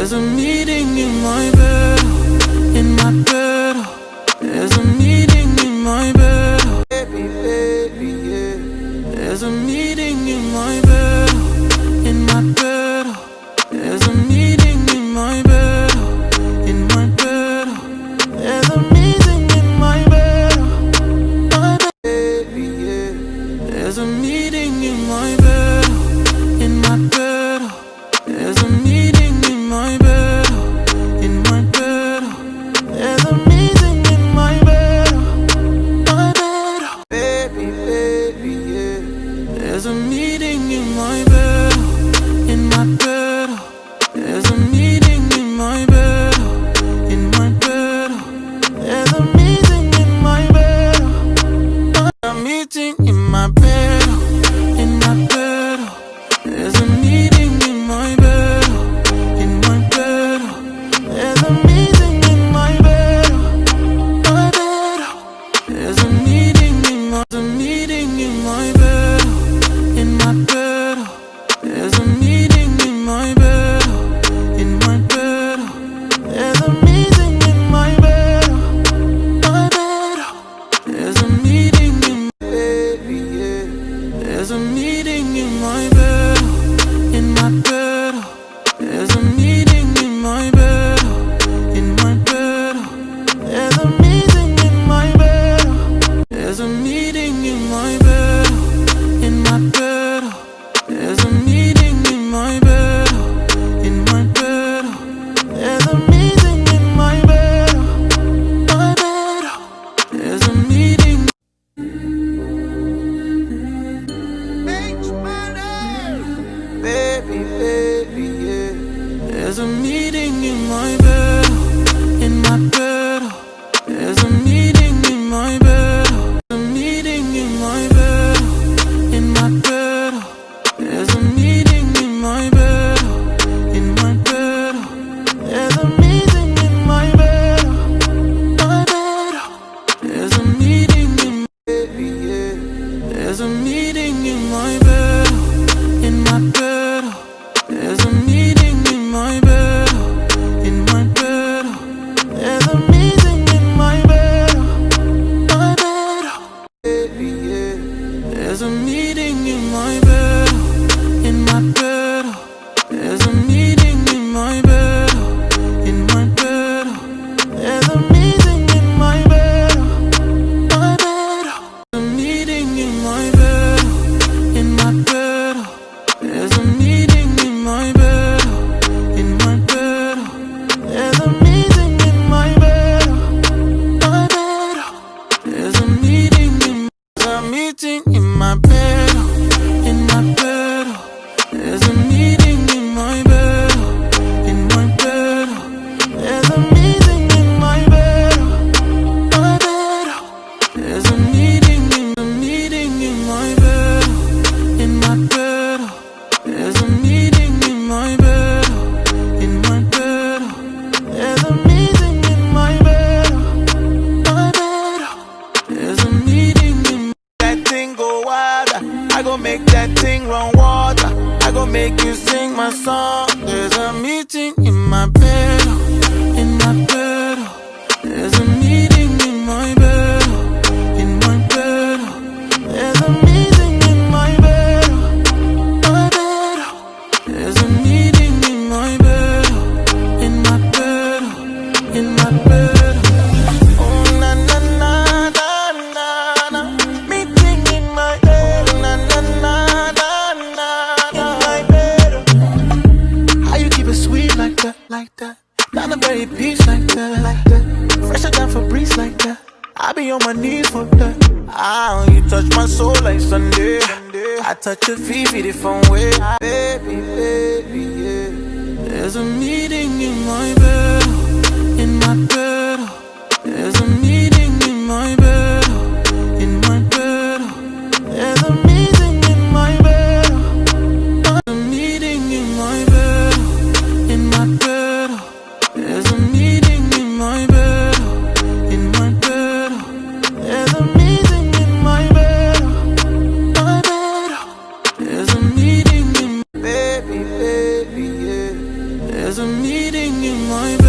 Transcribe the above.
There's a meeting in my bed, in my bed. There's a meeting in my bed, baby, baby, yeah. There's a meeting in my bed, in my bed. There's a meeting in my bed, in my bed. There's a meeting in my bed, my baby, yeah. There's a meeting in my bed, in my bed. There's a meeting in my bed, in my bed. There's a meeting in my bed, my bed. Baby, baby, yeah. There's a meeting in my bed, in my bed. There's a meeting in my bed, in my bed. There's a meeting in my bed, a meeting in my bed, in my bed. There's a meeting in my bed, in my bed. There's a meeting in my bed, my bed. There's a meeting in my, bed, in my bed. There's a meeting in my bed, in my bed. There's a meeting in my bed, my bed. There's a meeting in my baby, yeah. There's a meeting in my bed, in my bed. There's a meeting in my bed, in my bed. There's a meeting in my bed. There's a meeting in my bed, in my bed. There's a meeting in my bed, in my bed. There's a meeting in my bed, my bed. There's a meeting. Baby, baby, yeah. There's a meeting in my bed, in my bed. There's a meeting in my bed, a meeting in my bed, in my bed. There's a meeting in my bed, in my bed. There's a meeting in my bed, my bed. There's a meeting in baby, yeah. There's a meeting in my bed, in my bed. There's a meeting in my bed, in my bed. There's a meeting in my bed, my bed. Baby, yeah. There's a meeting in my bed, in my bed. There's a meeting in my bed, in my bed. There's a meeting in my bed, my bed. There's a meeting in my bed, in my bed. There's a meeting in my bed, in my bed. There's a meeting in my bed, my bed. There's a meeting in my bed, in my bed. There's a meeting in my bed, in my bed. There's a meeting in my bed, my bed. There's a meeting in my bed, in my bed. There's a meeting in my bed, in my bed. There's a meeting in my bed, my bed. There's a meeting in that thing go wild. I gon' make that thing run water. I gon' make you sing my song. There's a meeting in my bed, in my bed. There's a meeting in my bed, in my bed. There's a meeting in my bed, my bed. There's a meeting in my bed, in my bed, in my bed. Oh na na na na na na. Meeting in my bed. Na na na na na na. In my bed. How you keep it sweet like that, like that? Down the very peace like that, like that. Fresher than Febreze like that. I be on my knees for that. Ah, you touch my soul like Sunday. I touch your feet the different way. Baby, baby, yeah. There's a meeting in my bed, in my bed. There's a meeting in my bed, in my bed. There's a meeting in my bed, there's a meeting in my bed, in my bed. There's a meeting in my bed, in my bed. There's a meeting in my bed, my bed. There's a meeting in baby, baby, yeah. There's a meeting my